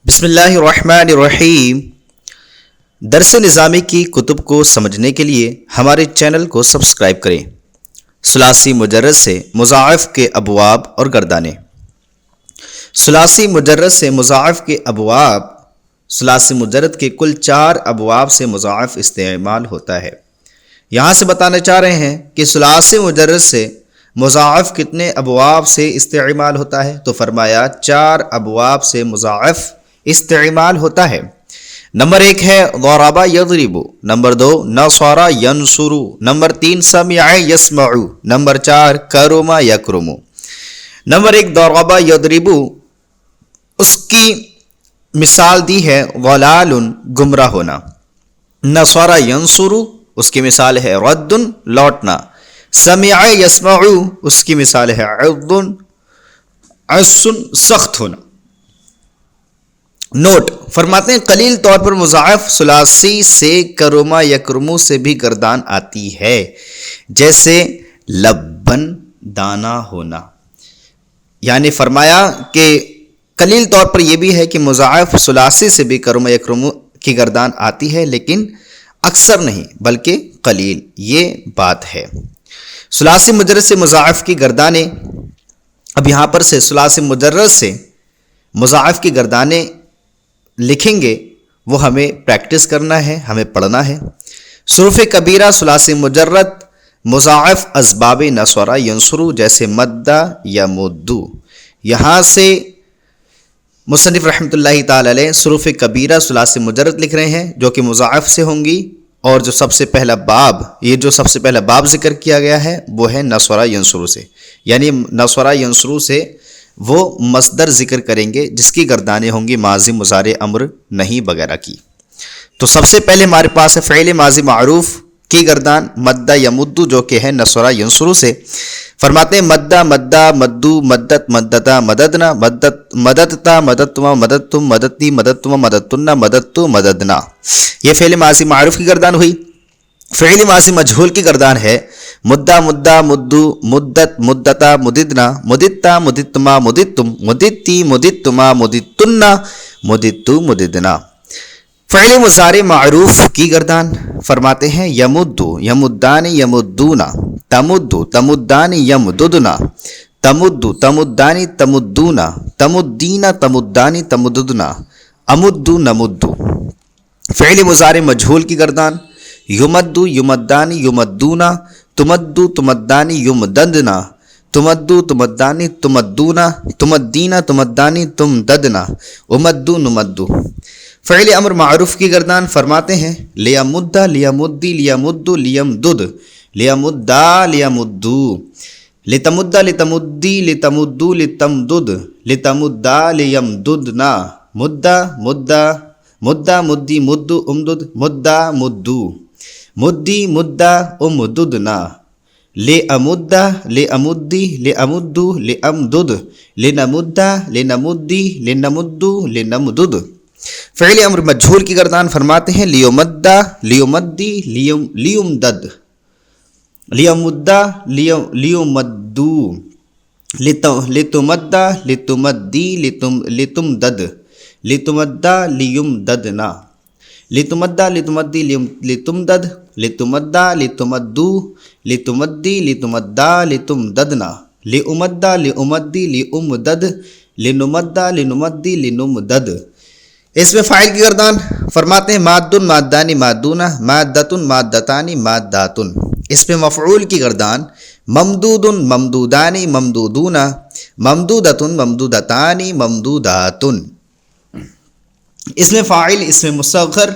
بسم اللہ الرحمن الرحیم۔ درس نظامی کی کتب کو سمجھنے کے لیے ہمارے چینل کو سبسکرائب کریں۔ ثلاثی مجرد سے مضاعف کے ابواب اور گردانے۔ ثلاثی مجرد سے مضاعف کے ابواب، ثلاثی مجرد کے کل 4 ابواب سے مضاعف استعمال ہوتا ہے۔ یہاں سے بتانا چاہ رہے ہیں کہ ثلاثی مجرد سے مضاعف کتنے ابواب سے استعمال ہوتا ہے، تو فرمایا 4 ابواب سے مضاعف استعمال ہوتا ہے۔ نمبر 1 ہے ضرب یضرب، نمبر 2 نصر ینصر، نمبر 3 سمع یسمع، نمبر 4 کرم یکرم۔ نمبر 1 ضرب یضرب، اس کی مثال دی ہے ضلال، گمراہ ہونا۔ نصر ینصر، اس کی مثال ہے رد، لوٹنا۔ سمع یسمع، اس کی مثال ہے عض، عص، سخت ہونا۔ نوٹ فرماتے ہیں قلیل طور پر مضاعف ثلاثی سے کرما یکرمو سے بھی گردان آتی ہے، جیسے لبن، دانا ہونا۔ یعنی فرمایا کہ قلیل طور پر یہ بھی ہے کہ مضاعف ثلاثی سے بھی کرما یکرمو کی گردان آتی ہے، لیکن اکثر نہیں بلکہ قلیل، یہ بات ہے۔ ثلاثی مجرد سے مضاعف کی گردانیں، اب یہاں پر سے ثلاثی مجرد سے مضاعف کی گردانیں لکھیں گے، وہ ہمیں پریکٹس کرنا ہے، ہمیں پڑھنا ہے۔ حروف کبیرہ ثلاثی مجرد مضاعف اسباب نصر ینصر، جیسے مدہ یا مدو۔ یہاں سے مصنف رحمۃ اللہ تعالی علیہ حروف کبیرہ ثلاثی مجرد لکھ رہے ہیں جو کہ مضاعف سے ہوں گی، اور جو سب سے پہلا باب ذکر کیا گیا ہے وہ ہے نصر ینصر سے، یعنی نصر ینصر سے وہ مصدر ذکر کریں گے جس کی گردانیں ہوں گی ماضی، مضارع، امر، نہیں وغیرہ کی۔ تو سب سے پہلے ہمارے پاس ہے فعل ماضی معروف کی گردان مدہ یمدو، جو کہ ہے نصر ینصر سے۔ فرماتے ہیں مدہ مدہ مدو مدت مدتا مددنا مددتا مددتما مددتم مددتی مددتما مددتنا مددتو مددنا، یہ فعل ماضی معروف کی گردان ہوئی۔ فعل ماضی مجہول کی گردان ہے مدہ مدہ مدو مدت مدتا مددنا مددتا مددتما مددتم مددتی مددتما مددتنا مددتو مددنا۔ فعل مضارع معروف کی گردان فرماتے ہیں یمدو یمدان یمدونا تمدو تمدان یمددنا تمدو تمدانی تمدونا تمدینا تمدانی تمددنا امدو نمدو۔ فعل مضارع مجہول کی گردان یمدو یمدانی یمدونا تمدو تمدانی یمددنا تمدو تمدانی تمدونا تمدینا تمدانی تمددنا امدو نمدو۔ فعل امر معروف کی گردان فرماتے ہیں لیمدہ لیمدی لیمدو لیمدد لیمدہ لیمدو لتمدہ لتمدی لتمدو لتمدد لتمدہ لیمددنا مدہ مدہ مدہ مدی مدو امدد مدہ مدو مدی مدہ امددنا لامدہ لامدی لامدو لامدد لنمدہ لنمدی لنمدو لنمدد۔ فعل امر مجہول کی گردان فرماتے ہیں لیمدہ لیمدی لیمدد لیمدہ لیمدو لتمدہ لتمدی لتمدد لتمدہ لیمددنا لتمدہ لتمدی لتمدد لتمدہ لتمدو لتمدی لتمدہ لتمددنا لامدہ لامدی لامدد لنمدہ لنمدی لنمدد۔ اس میں فاعل کی گردان فرماتے ہیں مادن مادانی مادونا مادتن مادتانی ماداتن۔ اس میں مفعول کی گردان ممدود ممدودانی ممدودونا ممدودتن ممدودتانی ممدوداتن۔ اس میں فاعل اس میں مصغر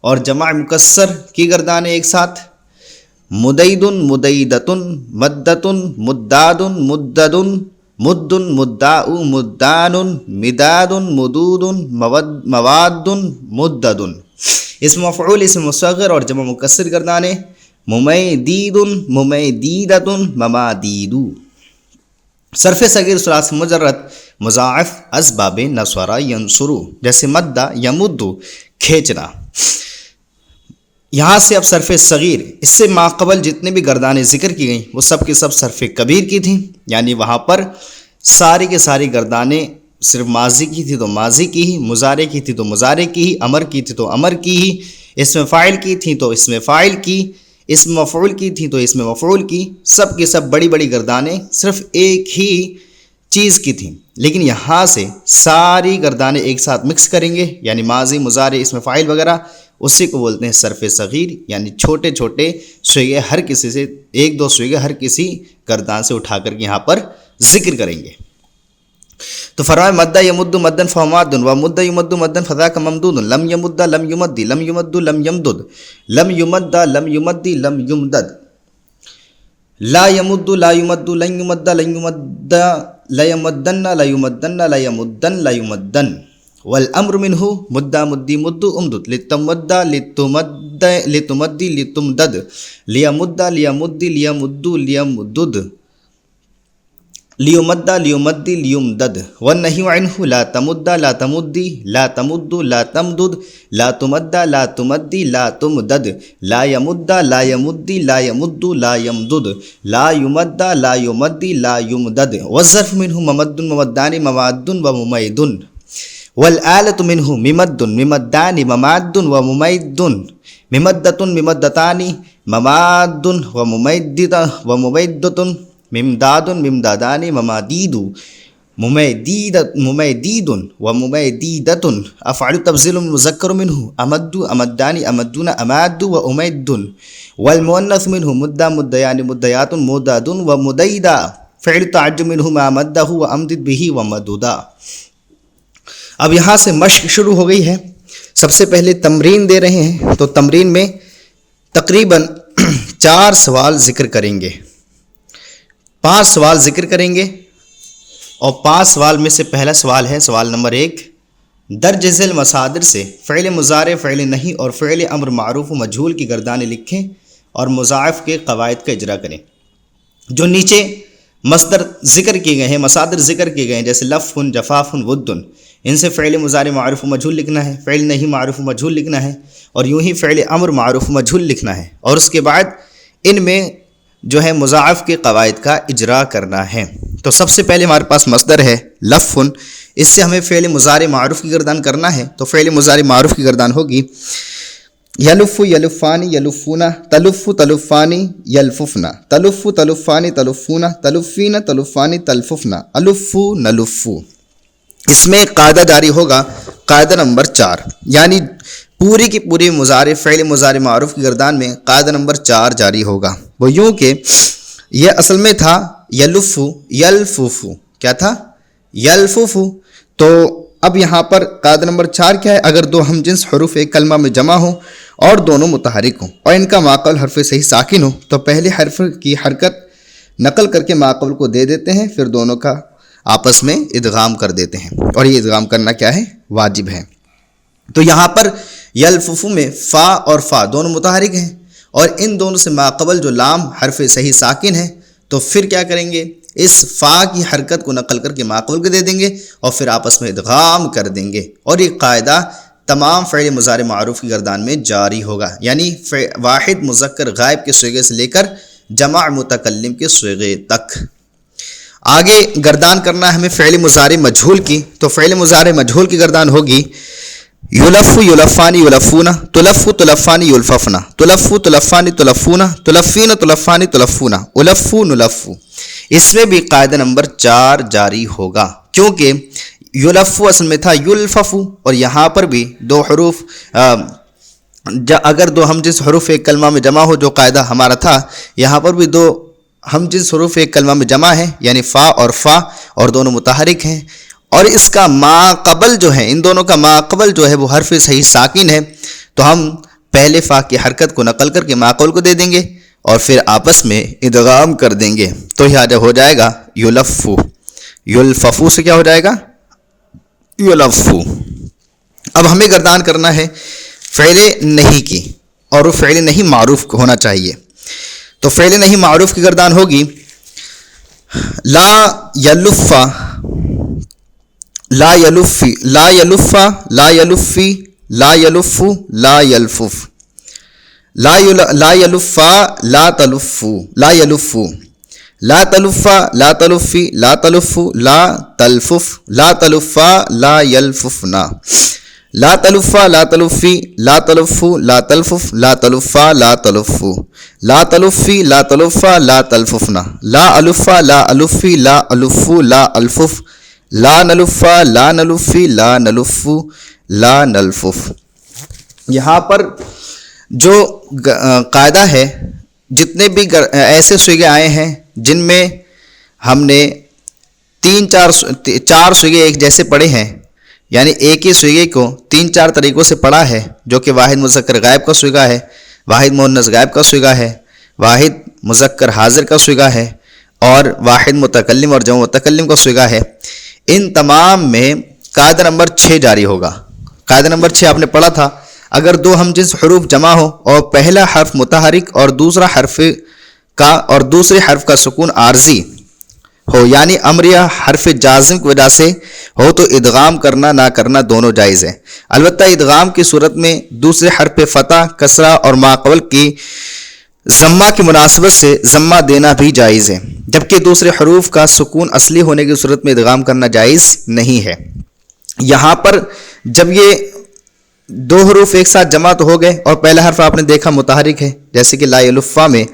اور جمع مکسر کی گردانیں ایک ساتھ مدیدن مدیدتن مدتن مدادن مددن مدن مداؤ مدان مداد مدود مواد مددن۔ اس میں مفعول اس میں مصغر اور جمع مکسر گردانیں ممیدید ممیدیدتن ممادیدو۔ صرف صغیر ثلاثی مجرد مضاعف اسباب نصر ینصر، جیسے مدہ یمدو کھینچنا۔ یہاں سے اب صرف صغیر، اس سے ماقبل جتنے بھی گردانیں ذکر کی گئیں وہ سب کے سب صرف کبیر کی تھیں، یعنی وہاں پر ساری کے ساری گردانیں صرف ماضی کی تھی تو ماضی کی ہی، مضارع کی تھی تو مضارع کی ہی، امر کی تھی تو امر کی ہی، اسم فاعل کی تھی تو اسم فاعل کی، اسم مفعول کی تھی تو اسم مفعول کی، سب کی سب بڑی بڑی گردانیں صرف ایک ہی چیز کی تھیں، لیکن یہاں سے ساری گردانیں ایک ساتھ مکس کریں گے، یعنی ماضی، مضارع، اسم فاعل وغیرہ، اسی کو بولتے ہیں صرف صغیر، یعنی چھوٹے چھوٹے سویگے ہر کسی سے، ایک دو سویگے ہر کسی گردان سے اٹھا کر کے یہاں پر ذکر کریں گے۔ تو فرمائے مدّ یمد مدًا فہو ماد و مدّ یمد مدًا فذاک ممدود، لم یمد لم یمد لم یمد لم یمدد، لم یمد لم یمد لم یمدد، لا یمد لا یمد لن یمد لن یمد لا یمدن لا یمدن لا یمدن لا یمدن، والامر منه مد مدی مد امدد، لتمد لتمد لتمدی لتمدد، لیمد لیمد لیمد لیمدد، لیمد لیمد لیمدد، والنہی عنہ لا تمد لا تمدی لا تمد لا تمدد، لا تمد لا تمدی لا تمدد، لا یمد لا یمدی لا یمد لا یمدد، لا یمد لا یمدی لا یمدد، والظرف منہ ممد ممدان مماد و ممید، والآلۃ منہ ممد ممدان مماد و ممید، ممدۃ ممدتان مماد و ممیدۃ، ممداد ممدادان ممادید، ممیدید و ممیدیدۃ، افعل تفضیل مذکر منہ امد امدان امدون اماد و امید، والمؤنث منہ مد مدیان مدیات مداد و مدیدا، فعل تعجب منہ ما مدہ و امدد بہ و مدودا۔ اب یہاں سے مشق شروع ہو گئی ہے، سب سے پہلے تمرین دے رہے ہیں، تو تمرین میں تقریباً 4 سوال ذکر کریں گے، 5 سوال ذکر کریں گے، اور 5 سوال میں سے پہلا سوال ہے سوال نمبر 1، درج ذیل مصادر سے فعل مضارع، فعل نہیں اور فعل امر معروف و مجہول کی گردانیں لکھیں اور مضاعف کے قواعد کا اجرا کریں۔ جو نیچے مصدر ذکر کیے گئے ہیں، مصادر ذکر کیے گئے ہیں، جیسے لف، جفاف، ود، ان سے فعل مضارع معروف و مجہول لکھنا ہے، فعل نہیں معروف و مجہول لکھنا ہے، اور یوں ہی فعل امر معروف و مجہول لکھنا ہے، اور اس کے بعد ان میں جو ہے مضاعف کے قواعد کا اجرا کرنا ہے۔ تو سب سے پہلے ہمارے پاس مصدر ہے لف، اس سے ہمیں فعل مضارع معروف کی گردان کرنا ہے، تو فعل مضارع معروف کی گردان ہوگی یلف یلفانی یلفون، تلف تلفانی یلففنا، تلف تلفانی تلفون، تلفین تلفانی تلففنا، الف نلف۔ اس میں قاعدہ جاری ہوگا، قاعدہ نمبر 4، یعنی پوری کی پوری مضارع، فعل مضارع معروف کی گردان میں قاعدہ نمبر 4 جاری ہوگا، وہ یوں کہ یہ اصل میں تھا یلف یلفف، کیا تھا؟ یلفف۔ تو اب یہاں پر قاعدہ نمبر 4 کیا ہے؟ اگر دو ہم جنس حروف ایک کلمہ میں جمع ہوں اور دونوں متحرک ہوں اور ان کا ماقبل حرف صحیح ساکن ہو، تو پہلے حرف کی حرکت نقل کر کے ماقبل کو دے دیتے ہیں، پھر دونوں کا آپس میں ادغام کر دیتے ہیں، اور یہ ادغام کرنا کیا ہے؟ واجب ہے۔ تو یہاں پر یلفف میں فا اور فا دونوں متحرک ہیں، اور ان دونوں سے ماقبل جو لام حرف صحیح ساکن ہے، تو پھر کیا کریں گے؟ اس فا کی حرکت کو نقل کر کے ماقبل کو دے دیں گے اور پھر آپس میں ادغام کر دیں گے، اور یہ قاعدہ تمام فعل مضارع معروف کی گردان میں جاری ہوگا، یعنی واحد مذکر غائب کے صیغے سے لے کر جمع متکلم کے صیغے تک۔ آگے گردان کرنا ہے ہمیں فعل مضارع مجہول کی، تو فعل مضارع مجہول کی گردان ہوگی یلف یلفانی یلفون، تلف تلفانی یلففنا، تلف تلفانی تلفون، تلفین تلفانی تلفون، الف نلف۔ اس میں بھی قاعدہ نمبر 4 جاری ہوگا، کیونکہ یلف اصل میں تھا یلفف، اور یہاں پر بھی دو حروف اگر دو ہم جنس حروف ایک کلمہ میں جمع ہو، جو قاعدہ ہمارا تھا، یہاں پر بھی دو ہم جنس حروف ایک کلمہ میں جمع ہیں، یعنی فا اور فا، اور دونوں متحرک ہیں، اور اس کا ماقبل جو ہے، ان دونوں کا ماقبل جو ہے وہ حرف صحیح ساکن ہے، تو ہم پہلے فا کی حرکت کو نقل کر کے ماقبل کو دے دیں گے اور پھر آپس میں ادغام کر دیں گے، تو یہ ہو جائے گا یلفو، یلففو سے کیا ہو جائے گا؟ یلفو۔ اب ہمیں گردان کرنا ہے فعل نہیں کی، اور وہ فعل نہیں معروف ہونا چاہیے، تو فعل نہیں معروف کی گردان ہوگی لا یلفا، لا یلفی، لا یلفا، لا یلفی، لا یلفو، لا یلفف، لا یلفا، لا تلفو، لا یلفو، لا تلفا لا تلفی لا تلف لا تلفف لا تلفا لا یلففنا لا تلفا لا تلفی لا تلف لا تلفف لا تلفا لا تلف لا تلفی لا تلفا لا تلففنا لا الفا لا الفی لا الف لا الفف لا نلفا لا نلفی لا نلف لا نلفف. یہاں پر جو قاعدہ ہے، جتنے بھی ایسے سویگے آئے ہیں جن میں ہم نے چار سویگے ایک جیسے پڑھے ہیں، یعنی ایک ہی سویگے کو 3-4 طریقوں سے پڑھا ہے، جو کہ واحد مذکر غائب کا سویگا ہے، واحد مؤنث غائب کا سویگا ہے، واحد مذکر حاضر کا سویگا ہے، اور واحد متکلم اور جمع متکلم کا سویگا ہے. ان تمام میں قاعدہ نمبر 6 جاری ہوگا. قاعدہ نمبر 6 آپ نے پڑھا تھا، اگر دو ہم جنس حروف جمع ہو اور پہلا حرف متحرک اور دوسرے حرف کا سکون عارضی ہو، یعنی امر یا حرف جازم کی وجہ سے ہو، تو ادغام کرنا نہ کرنا دونوں جائز ہے. البتہ ادغام کی صورت میں دوسرے حرف فتح، کسرہ اور ما قبل کی ضمہ کی مناسبت سے ضمہ دینا بھی جائز ہے، جبکہ دوسرے حروف کا سکون اصلی ہونے کی صورت میں ادغام کرنا جائز نہیں ہے. یہاں پر جب یہ دو حروف ایک ساتھ جمع تو ہو گئے اور پہلا حرف آپ نے دیکھا متحرک ہے، جیسے کہ لا یلفا میں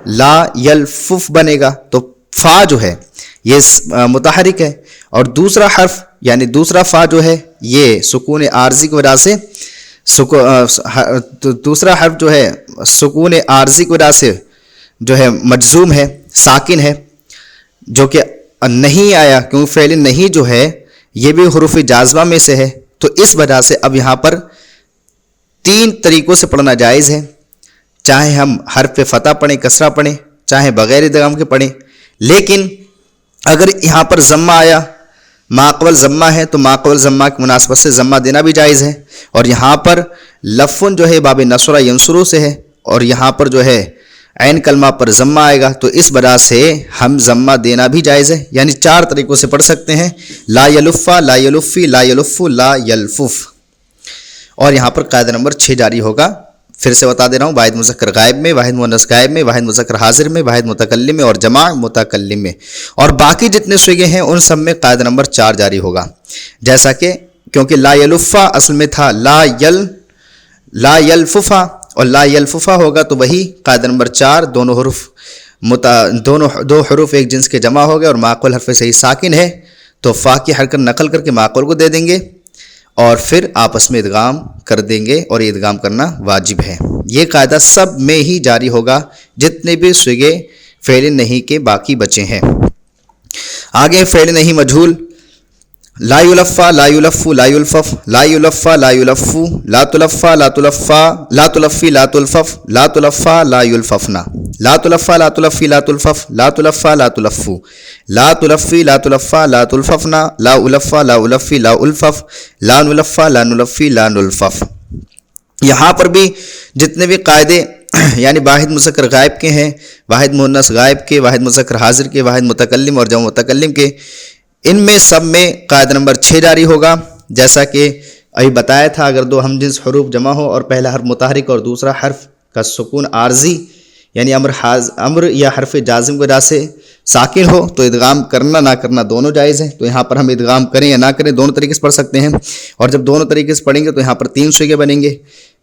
لا یلفف بنے گا، تو فا جو ہے یہ متحرک ہے، اور دوسرا حرف یعنی دوسرا فا جو ہے یہ سکون عارضی کی وجہ سے دوسرا حرف جو ہے سکون عارضی کی وجہ سے جو ہے مجزوم ہے، ساکن ہے، جو کہ نہیں آیا، کیونکہ فعل نہیں جو ہے یہ بھی حروف جازمہ میں سے ہے. تو اس وجہ سے اب یہاں پر 3 طریقوں سے پڑھنا جائز ہے، چاہے ہم حرف فتح پڑھیں، کسرہ پڑھیں، چاہے بغیر ادغام کے پڑھیں. لیکن اگر یہاں پر ضمہ آیا، ما قبل ضمہ ہے، تو ما قبل ضمہ کی مناسبت سے ضمہ دینا بھی جائز ہے. اور یہاں پر لفن جو ہے باب نصرہ ینصرو سے ہے، اور یہاں پر جو ہے عین کلمہ پر ضمہ آئے گا، تو اس وجہ سے ہم ضمہ دینا بھی جائز ہے. یعنی 4 طریقوں سے پڑھ سکتے ہیں، لا یلفا، لا یلفی، لا یلف، لا یلفف. اور یہاں پر قاعدہ نمبر 6 جاری ہوگا. پھر سے بتا دے رہا ہوں، واحد مذکر غائب میں، واحد مؤنث غائب میں، واحد مذکر حاضر میں، واحد متکلم میں اور جمع متکلم میں. اور باقی جتنے سویگے ہیں ان سب میں قاعدہ نمبر 4 جاری ہوگا. جیسا کہ کیونکہ لا یلفا اصل میں تھا لا یلففا، اور لا یلففا ہوگا تو وہی قاعدہ نمبر 4 دو حروف ایک جنس کے جمع ہو گئے اور معقول حرف صحیح ساکن ہے، تو فا کی حرکت نقل کر کے معقول کو دے دیں گے اور پھر آپس میں ادغام کر دیں گے، اور یہ ادغام کرنا واجب ہے. یہ قاعدہ سب میں ہی جاری ہوگا جتنے بھی سویگے فعل نہیں کے باقی بچے ہیں. آگے فعل نہیں مجہول، لا یلفا، لا یلف، لا یلفف، لا یلفا، لا یلف، لا تلفا، لا تلفا، لا تلفی، لا تلفف، لا تلفا، لا یلففنا، لا تلفا، لا تلفی، لا تلفف، لا تلفا، لا تلفو، لا تلفی، لا تلفا، لا تلففنا، لا الفا، لا الفی، لا الفف، لا نلفا، لا نلفی، لا نلفف. یہاں پر بھی جتنے بھی قاعدے یعنی واحد مذکر غائب کے ہیں، واحد مؤنث غائب کے، واحد مذکر حاضر کے، واحد متکلم اور جمع متکلم کے، ان میں سب میں قاعدہ نمبر 6 جاری ہوگا. جیسا کہ ابھی بتایا تھا، اگر دو ہم جنس حروف جمع ہو اور پہلا حرف متحرک اور دوسرا حرف کا سکون عارضی یعنی امر یا حرف جازم کی وجہ سے ساکن ہو، تو ادغام کرنا نہ کرنا دونوں جائز ہیں. تو یہاں پر ہم ادغام کریں یا نہ کریں دونوں طریقے سے پڑھ سکتے ہیں. اور جب دونوں طریقے سے پڑھیں گے تو یہاں پر 3 سویگے بنیں گے،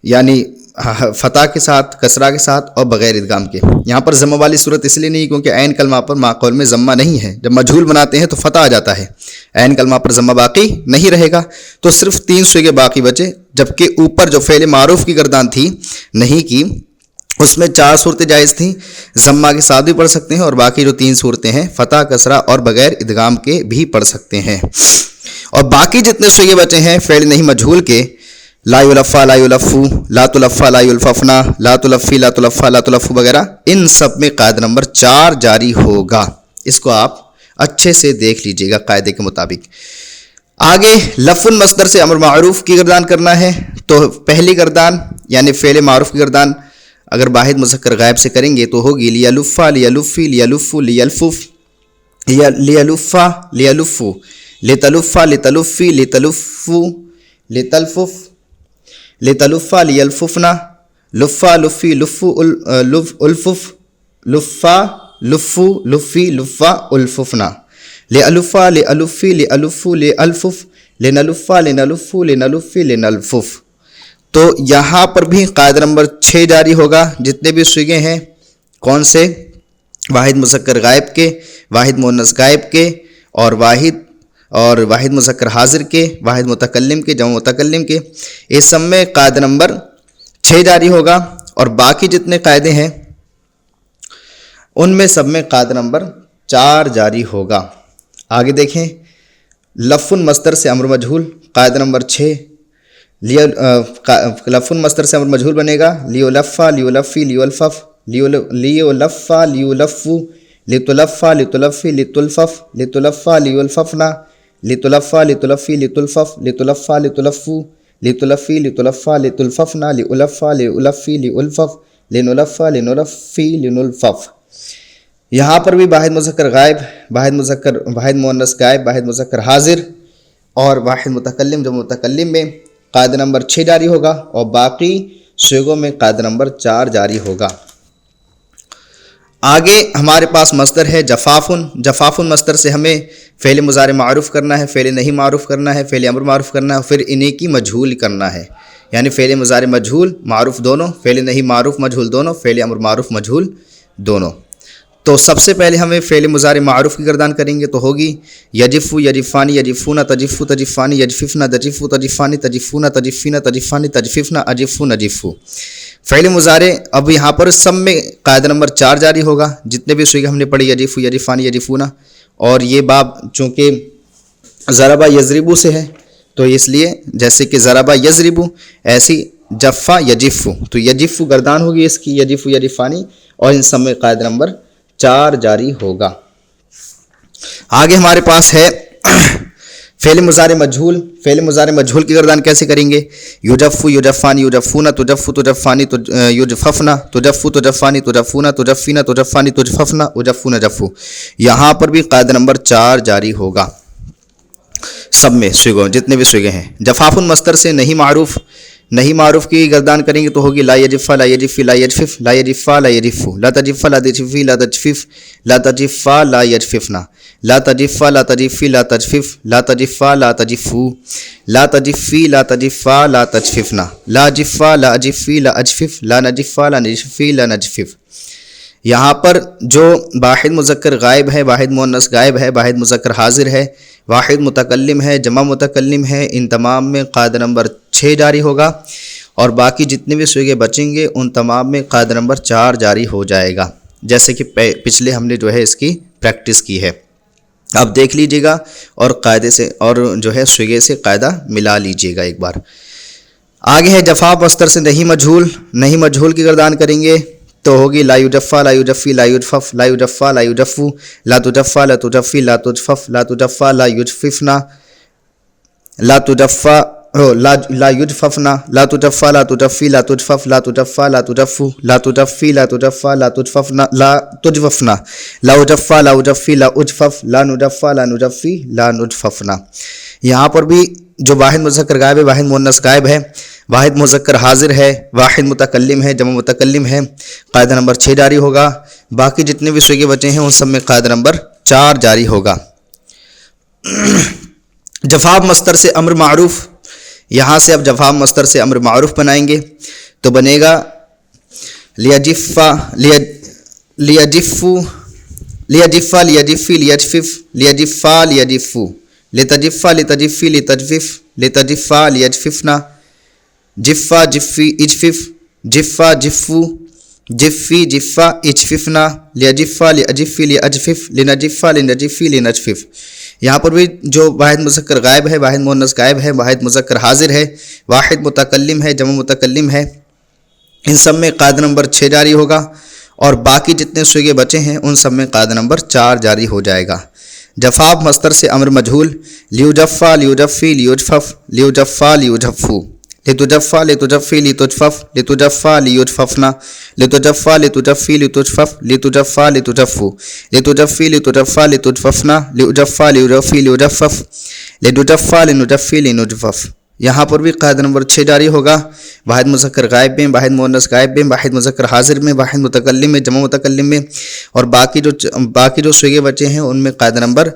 یعنی فتح کے ساتھ، کسرہ کے ساتھ اور بغیر ادغام کے. یہاں پر ضمہ والی صورت اس لیے نہیں کیونکہ عین کلمہ پر ما قول میں ضمہ نہیں ہے. جب مجہول بناتے ہیں تو فتح آ جاتا ہے، عین کلمہ پر ضمہ باقی نہیں رہے گا، تو صرف 3 سویگے باقی بچے. جبکہ اوپر جو فعل معروف کی گردان تھی نہیں کی، اس میں 4 صورتیں جائز تھیں، ضمہ کے ساتھ بھی پڑھ سکتے ہیں، اور باقی جو 3 صورتیں ہیں فتح، کسرہ اور بغیر ادغام کے بھی پڑھ سکتے ہیں. اور باقی جتنے سویگے بچے ہیں فعل نہیں مجہول کے، لا یلفا، لا یلفو، لا تلفا، لا یلففنا، لا تلفی، لا تلفا، لا تلفو وغیرہ، ان سب میں قاعدہ نمبر 4 جاری ہوگا. اس کو آپ اچھے سے دیکھ لیجئے گا قاعدے کے مطابق. آگے لفظ مصدر سے امر معروف کی گردان کرنا ہے، تو پہلی گردان یعنی فعل معروف کی گردان اگر واحد مذکر غائب سے کریں گے تو ہوگی لیلفا، لیلفی، لیلفو، لیلفف، لیلفا، لیلفو، لتلفا، لتلفی، لتلفو، لتلفف، لتلفا، لیلففنا، لفا، لفی، لفو، الفف، لفا، لفو لفی لفا الففنا لألفا لألفی لألفو لألفف لنلفا لنلفو لنلفی لنلفف. تو یہاں پر بھی قاعدہ نمبر 6 جاری ہوگا. جتنے بھی صیغے ہیں کون سے؟ واحد مذکر غائب کے، واحد مؤنث غائب کے، اور واحد مذکر حاضر کے، واحد متکلم کے، جمع متکلم کے، اس سب میں قاعدہ نمبر 6 جاری ہوگا. اور باقی جتنے قاعدے ہیں ان میں سب میں قاعدہ نمبر 4 جاری ہوگا. آگے دیکھیں، لف مصدر سے امر مجہول، قاعدہ نمبر 6. لف مصدر سے امر مجہول بنے گا لیولفا لیولفی لیولفف لیولفا لیولفو لتلفا لتلفی لتلفف لتلفا لیولففنا لتلفا لتلفی لتلفف لتلفا لتلفو لتلفی لتلفا لتلففنا لألفا لألفی لألفف لنلفا لنلفی لنلفف. یہاں پر بھی واحد مذکر غائب، واحد مؤنث غائب، واحد مذکر حاضر اور واحد متکلم جمع متکلم میں قاعدہ نمبر 6 جاری ہوگا، اور باقی صیغوں میں قاعدہ نمبر 4 جاری ہوگا. آگے ہمارے پاس مصدر ہے جفافن. جفافن مصدر سے ہمیں فعل مضارع معروف کرنا ہے، فعل نہیں معروف کرنا ہے، فعل امر معروف کرنا ہے، اور پھر انہیں کی مجہول کرنا ہے. یعنی فعل مضارع مجہول معروف دونوں، فعل نہیں معروف مجہول دونوں، فعل امر معروف مجہول دونوں. تو سب سے پہلے ہمیں فعل مضارع معروف کی گردان کریں گے تو ہوگی یجفو یجفانی یجفونا تجفو تجفانی یجففنا تجفو تجفانی تجفونا تجفینا تجفانی تجففنا اجفو نجفو. فعل مضارع اب یہاں پر سب میں قاعدہ نمبر 4 جاری ہوگا. جتنے بھی صیغے ہم نے پڑھی یجفو یجفانی یجفونا، اور یہ باب چونکہ ضربہ یضربو سے ہے تو اس لیے جیسے کہ ضربہ یضربو ایسی جفا یجفو، تو یجفو گردان ہوگی اس کی، یجفو یجفانی، اور ان سب میں قاعدہ نمبر 4 جاری ہوگا. آگے ہمارے پاس ہے فعل مضارع مجہول. فعل مضارع مجہول کی گردان کیسے کریں گے؟ یجفو یجفانی یجفونا تجفو تجفانی یجففنا تجفو تجفانی تجفونا تجفینا تجفانی تجففنا اجفو نجفو. یہاں پر بھی قاعدہ نمبر 4 جاری ہوگا سب میں صیغوں جتنے بھی صیغے ہیں. جفافن مصدر سے نہیں معروف کی گردان کریں گے تو ہوگی لا یجفا لا یجفی لا یجفف لا یجفا لا یجفو لا تجفا لا تجفی لا تجفف لا تجفا لا یجففنا لا تجفا لا تجفی لا تجفف لا تجفا لا تجفو لا تجفی لا تجفا لا تجففنا لا جفا لا اجفی لا اجفف لا نجفا لا نجفی لا نجفف. یہاں پر جو واحد مذکر غائب ہے، واحد مؤنث غائب ہے، واحد مذکر حاضر ہے، واحد متکلم ہے، جمع متکلم ہے، ان تمام میں قاعدہ نمبر 6 جاری ہوگا، اور باقی جتنے بھی صیغے بچیں گے ان تمام میں قاعدہ نمبر 4 جاری ہو جائے گا، جیسے کہ پچھلے ہم نے جو ہے اس کی پریکٹس کی ہے. اب دیکھ لیجئے گا اور قاعدے سے اور جو ہے صیغے سے قاعدہ ملا لیجئے گا ایک بار. آگے ہے جفا مصدر سے نہیں مجہول کی گردان کریں گے تو ہوگی لا یجفا لا یجفی لا یجفف لا یجفا لا یجفو لا تجفا لا تجفی لا تجفف لا تجفا لا یجففنا لا تجفا لا یجففنا لا تجفا لا تجفی لا تجفف لا تجفا لا تجفو لا تجفی لا تجفا لا تجففنا لا تجففنا لا اجفا لا اجفی لا اجفف لا نجفا لا نجفی لا نجففنا. یہاں پر بھی جو واحد مذکر غائب ہے، واحد مؤنث غائب ہے، واحد مذکر حاضر ہے، واحد متکلم ہے، جمع متکلم ہے، قاعدہ نمبر 6 جاری ہوگا. باقی جتنے بھی صیغے بچے ہیں ان سب میں قاعدہ نمبر 4 جاری ہوگا. جفاف مصدر سے امر معروف. یہاں سے اب جفاف مصدر سے امر معروف بنائیں گے تو بنے گا لیجفا لیجفو لیجفا لیجفی لیجفف لیجفا لیجفو لتجفا لتجفی لتجفف لتجفا لیجففنا جفا جفی اجفف جفا جفو جفی جفا اجففنا لیجفا لیجفی لیجفف لنجفا لنجفی لنجفف. یہاں پر بھی جو واحد مذکر غائب ہے، واحد مؤنث غائب ہے، واحد مذکر حاضر ہے، واحد متکلم ہے، جمع متکلم ہے، ان سب میں قاعدہ نمبر 6 جاری ہوگا، اور باقی جتنے صیغے بچے ہیں ان سب میں قاعدہ نمبر 4 جاری ہو جائے گا. جفاف مصدر سے امر مجہول لیجفا لیجفی لیجفف لیجفا لیجفو لتجفا لتجفی لتجفف لتجفا لیجففنا لتجفا لتجفی لتجفف لتجفا لتجفو لتجفی لتجفا لتجففنا لجفا لجفی لجفف لنجفا لنجفی لنجفف. یہاں پر بھی قاعدہ نمبر 6 جاری ہوگا. واحد مذکر غائب میں، واحد مؤنث غائب میں، واحد مذکر حاضر میں، واحد متکلم میں، جمع متکلم میں، اور باقی جو صیغے بچے ہیں ان میں قاعدہ نمبر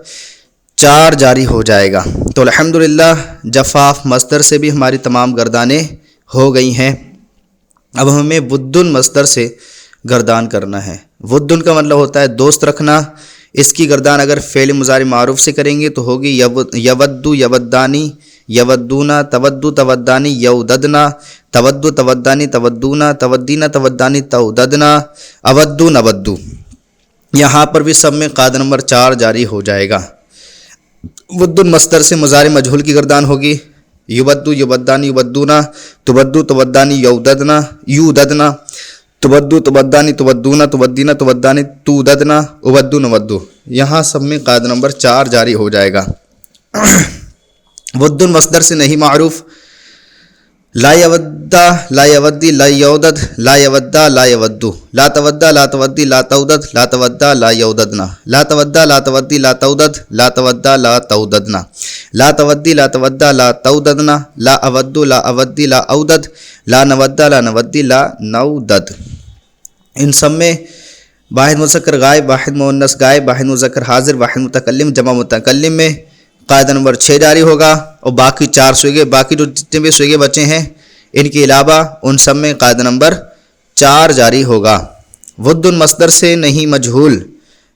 4 جاری ہو جائے گا. تو الحمدللہ جفاف مصدر سے بھی ہماری تمام گردانیں ہو گئی ہیں. اب ہمیں ودن مصدر سے گردان کرنا ہے. ودن کا مطلب ہوتا ہے دوست رکھنا. اس کی گردان اگر فعل مضارع معروف سے کریں گے تو ہوگی یودو یودانی، یودونا، تودو تودانی، یوددنا، تودو تودانی، تودونا، تودینا تودانی، توددنا، اودو نودو. یہاں پر بھی سب میں قاعدہ نمبر 4 جاری ہو جائے گا. ودن مصدر سے مضارع مجہول کی گردان ہوگی. یودو یودانی یودونا، تودو تودانی، یوددنا یوددنا، تودو تودانی، تودونا، تودینا تودانی، توددنا، اودو نودو. یہاں سب میں قاعدہ نمبر 4 جاری ہو جائے گا. ودن مصدر سے نہیں معروف. لا یودا، لا یودی، لا یودد، لا یودا، لا یودو، لا تودا، لا تودی، لا تودد، لا تودا، لا یوددنا، لا تودا، لا تودی، لا تودد، لا تودا، لا توددنا، لا تودی، لا تودا، لا توددنا، لا اودو، لا اودی، لا اودد، لا نودا، لا نودی، لا نودد. ان سب میں واحد مذکر غائب، واحد مؤنث غائب، واحد مذکر حاضر، واحد متکلم، جمع متکلم میں قاعدہ نمبر 6 جاری ہوگا. اور باقی 4 صیغے، باقی جو جتنے بھی صیغے بچے ہیں ان کے علاوہ ان سب میں قاعدہ نمبر 4 جاری ہوگا. ودن مصدر سے نہیں مجہول.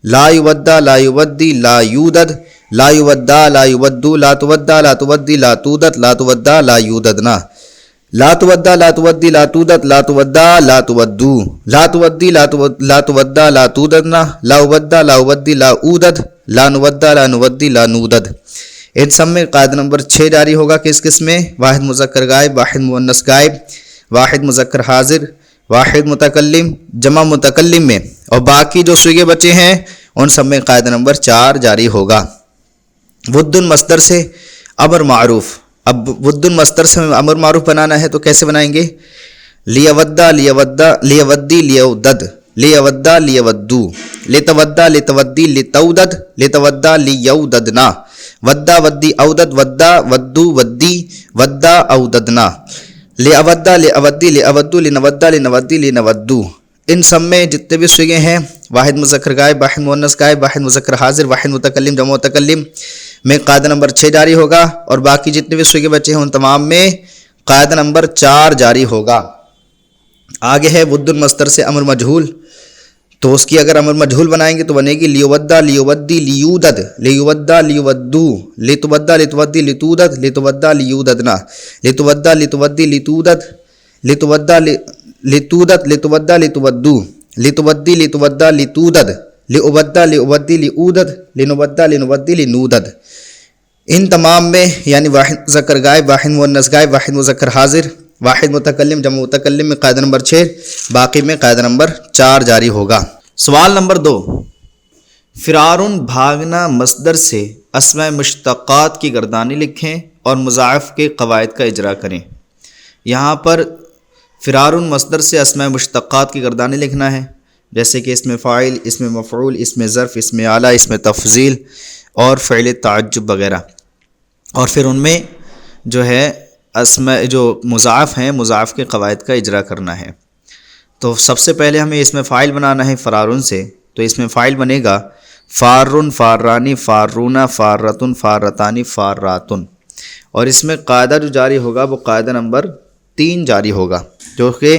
لا یودا، لا یودی، لا یودد، لا یودا، لا یودو، لا تودا، لا تودی، لا تودد، لا تودا، لا یوددنا، لا تودا، لا تودی، لا تودد، لا تودا، لا تودو، لا تودی، لا تودا، لا توددنا، لا اودا، لا اودی، لا اودد، لا نودا، لا نودی، لا نودد. ان سب میں قاعدہ نمبر 6 جاری ہوگا. کس کس میں؟ واحد مذکر غائب، واحد مؤنث غائب، واحد مذکر حاضر، واحد متکلم، جمع متکلم میں. اور باقی جو صیغے بچے ہیں ان سب میں قاعدہ نمبر 4 جاری ہوگا. ودن مصدر سے امر معروف. اب ودن مصدر سے امر معروف بنانا ہے تو کیسے بنائیں گے؟ لیودا، لیودا، لیودی، لیودد، لیودا، لیودو، لتودا، لتودی، لتودد، لتودا، لیوددنا، ودا، ودی، اودد، ودا، ودو، ودی، ودا، اوددنا، لیودا، لیودی، لیودو، لنودا، لنودی، لنودو. ان سب میں جتنے بھی صیغے ہیں واحد مذکر غائب، واحد مؤنث غائب، واحد مذکر حاضر، واحد متکلم، جمع متکلم میں قاعدہ نمبر 6 جاری ہوگا. اور باقی جتنے بھی صیغے بچے ہیں ان تمام میں قاعدہ نمبر 4 جاری ہوگا. آگے ہے ودن مصدر سے امر مجہول. تو اس کی اگر امر مجہول بنائیں گے تو بنے گی لیودا، لیودی، لیودد، لیودا، لیودو، لتودا، لتودی، لتودد، لتودا، لیوددنا، لتودا، لتودی، لتودد، لتودا، لتودد، لتودا، لتودو، لتودی، لتودا، لتودد، لعبدا، لعبدی، لعودد، لنودا، لنودی، لنودد. ان تمام میں یعنی واحد مذکر غائب، واحد مؤنث غائب، واحد مذکر حاضر، واحد متکلم، جمع متکلم میں قاعدہ نمبر 6، باقی میں قاعدہ نمبر 4 جاری ہوگا. سوال نمبر 2. فرارن بھاگنا مصدر سے اسماء مشتقات کی گردانی لکھیں اور مضاعف کے قواعد کا اجرا کریں. یہاں پر فرارن مصدر سے اسماء مشتقات کی گردانی لکھنا ہے، جیسے کہ اسم فاعل، اسم مفعول، اسم ظرف، اسم اعلیٰ، اسم تفضیل اور فعل تعجب وغیرہ. اور پھر ان میں جو ہے اسماء جو مضاعف ہیں مضاعف کے قواعد کا اجرا کرنا ہے. تو سب سے پہلے ہمیں اسم فاعل بنانا ہے فرارن سے. تو اسم فاعل بنے گا فارن، فارانی، فارونا، فارتن، فارتانی، فاراتن. اور اس میں قاعدہ جو جاری ہوگا وہ قاعدہ نمبر 3 جاری ہوگا، جو کہ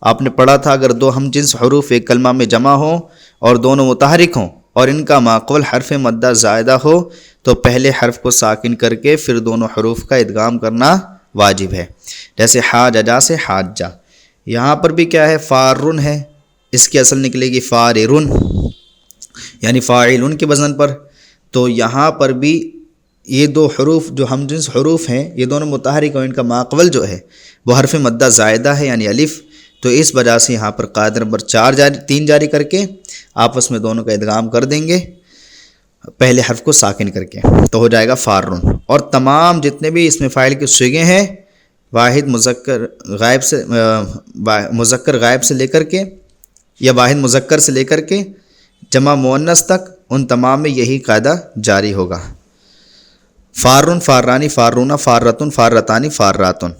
آپ نے پڑھا تھا. اگر دو ہم جنس حروف ایک کلمہ میں جمع ہوں اور دونوں متحرک ہوں اور ان کا ماقبل حرف مدہ زائدہ ہو تو پہلے حرف کو ساکن کر کے پھر دونوں حروف کا ادغام کرنا واجب ہے. جیسے حاججا سے حاجہ. یہاں پر بھی کیا ہے؟ فارن ہے، اس کی اصل نکلے گی فاررن، یعنی فاعلن کے وزن پر. تو یہاں پر بھی یہ دو حروف جو ہم جنس حروف ہیں یہ دونوں متحرک اور ان کا ماقبل جو ہے وہ حرف مدہ زائدہ ہے یعنی الف. تو اس وجہ سے یہاں پر قاعدہ نمبر 3 جاری کر کے آپس میں دونوں کا ادغام کر دیں گے پہلے حرف کو ساکن کر کے، تو ہو جائے گا فارن. اور تمام جتنے بھی اسم فاعل کے صیغے ہیں واحد مذکر غائب سے لے کر کے یا واحد مذکر سے لے کر کے جمع مؤنث تک ان تمام میں یہی قاعدہ جاری ہوگا. فارن فارانی فارونا فارتن فارتانی فاراتن.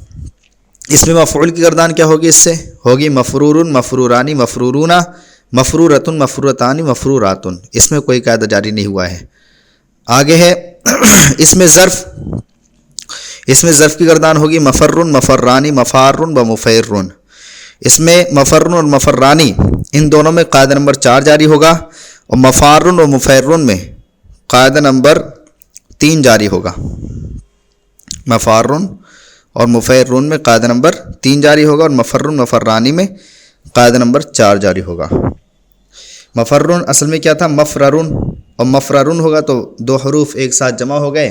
اس میں مفعول کی گردان کیا ہوگی؟ اس سے ہوگی مفرورن مفرورانی مفرورونا مفرورتن مفرورتانی مفروراتن. اس میں کوئی قاعدہ جاری نہیں ہوا ہے. آگے ہے اس میں ظرف کی گردان ہوگی مفرن مفرانی مفارن و مفیرن. اس میں مفرن اور مفرانی ان دونوں میں قاعدہ نمبر 4 جاری ہوگا، اور مفارن و مفیرن میں قاعدہ نمبر 3 جاری ہوگا. مفارن اور مفیرن میں قاعدہ نمبر 3 جاری ہوگا، اور مفرن مفرانی میں قاعدہ نمبر 4 جاری ہوگا. مفرن اصل میں کیا تھا؟ مفررن، اور مفررن ہوگا تو 2 حروف ایک ساتھ جمع ہو گئے،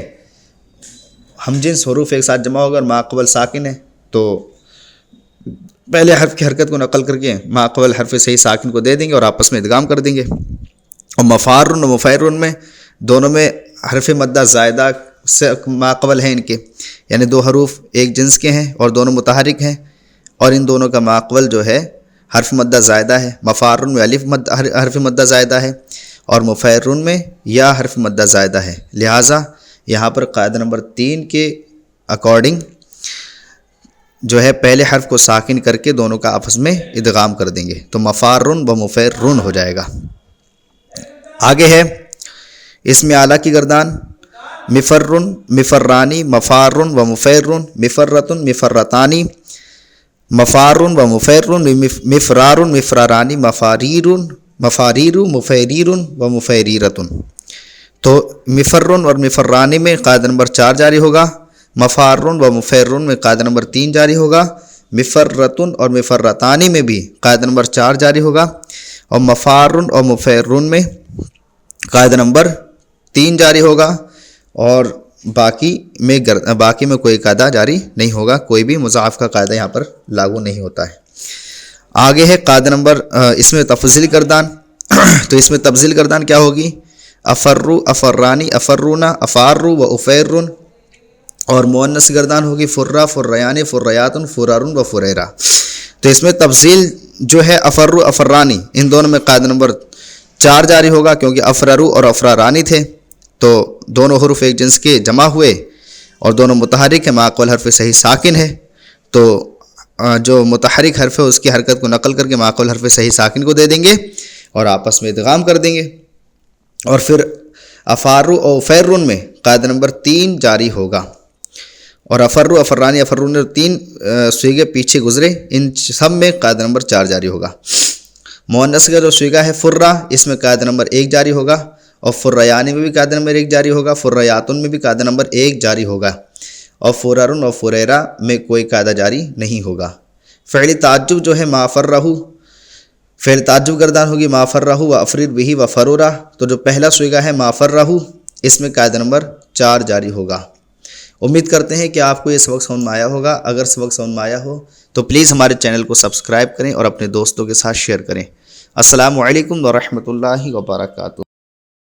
ہم جنس حروف ایک ساتھ جمع ہو گئے اور ماقبل ساکن ہے، تو پہلے حرف کی حرکت کو نقل کر کے ماقبل حرف صحیح ساکن کو دے دیں گے اور آپس میں ادغام کر دیں گے. اور مفارن و مفیرن میں دونوں میں حرف مدہ زائدہ سے ماقبل ہیں ان کے، یعنی 2 حروف ایک جنس کے ہیں اور دونوں متحرک ہیں، اور ان دونوں کا ماقبل جو ہے حرف مدہ زائدہ ہے. مفارن میں حرف مدہ زائدہ ہے اور مفیرن میں یا حرف مدہ زائدہ ہے. لہٰذا یہاں پر قاعدہ نمبر 3 کے اکارڈنگ جو ہے پہلے حرف کو ساکن کر کے دونوں کا آپس میں ادغام کر دیں گے، تو مفارن و مفیرن ہو جائے گا. آگے ہے اس میں اعلیٰ کی گردان مفرن مفرانی مفارن و مفیرن مفرتن مفرتانی مفارن و مفیرن مفرارن مفرارانی مفاریرن مفاریرو مفیریرن و مفیریرتن. تو مفرن اور مفرانی میں قاعدہ نمبر 4 جاری ہوگا، مفارن و مفیرن میں قاعدہ نمبر 3 جاری ہوگا، مفرتن اور مفرتانی میں بھی قاعدہ نمبر 4 جاری ہوگا، اور مفارن اور مفیرن میں قاعدہ نمبر 3 جاری ہوگا، اور باقی میں کوئی قاعدہ جاری نہیں ہوگا، کوئی بھی مضاعف کا قاعدہ یہاں پر لاگو نہیں ہوتا ہے. آگے ہے قاعدہ نمبر اس میں تفضیلی گردان. تو اس میں تفضیل گردان کیا ہوگی؟ افرو افرانی افرونا افارو و افیرن، اور مؤنث گردان ہوگی فرہ فریانی فریاتن فرارن و فریرا. تو اس میں تفضیل جو ہے افرو افرانی ان دونوں میں قاعدہ نمبر 4 جاری ہوگا، کیونکہ افررو اور افرارانی تھے تو دونوں حروف ایک جنس کے جمع ہوئے اور دونوں متحرک ہیں، ماقبل حرف صحیح ساکن ہے، تو جو متحرک حرف ہے اس کی حرکت کو نقل کر کے ماقبل حرف صحیح ساکن کو دے دیں گے اور آپس میں ادغام کر دیں گے. اور پھر افارو اور افیرن میں قاعدہ نمبر 3 جاری ہوگا، اور افرو افرانی افرون 3 صیغے پیچھے گزرے، ان سب میں قاعدہ نمبر 4 جاری ہوگا. مؤنث کا جو صیغہ ہے فرہ، اس میں قاعدہ نمبر 1 جاری ہوگا، اور فریانی میں بھی قاعدہ نمبر 1 جاری ہوگا، فریاتن میں بھی قاعدہ نمبر 1 جاری ہوگا، اور فرارن اور فریرا میں کوئی قاعدہ جاری نہیں ہوگا. فعل تعجب جو ہے مافرہ، فعل تعجب گردان ہوگی مافرہ و افریر بہی و فرورا. تو جو پہلا صیغہ ہے مافرہ، اس میں قاعدہ نمبر 4 جاری ہوگا. امید کرتے ہیں کہ آپ کو یہ سبق سمجھ میں آیا ہوگا. اگر سبق سمجھ میں آیا ہو تو پلیز ہمارے چینل کو سبسکرائب کریں اور اپنے دوستوں کے ساتھ شیئر کریں. السلام علیکم ورحمۃ اللہ وبرکاتہ.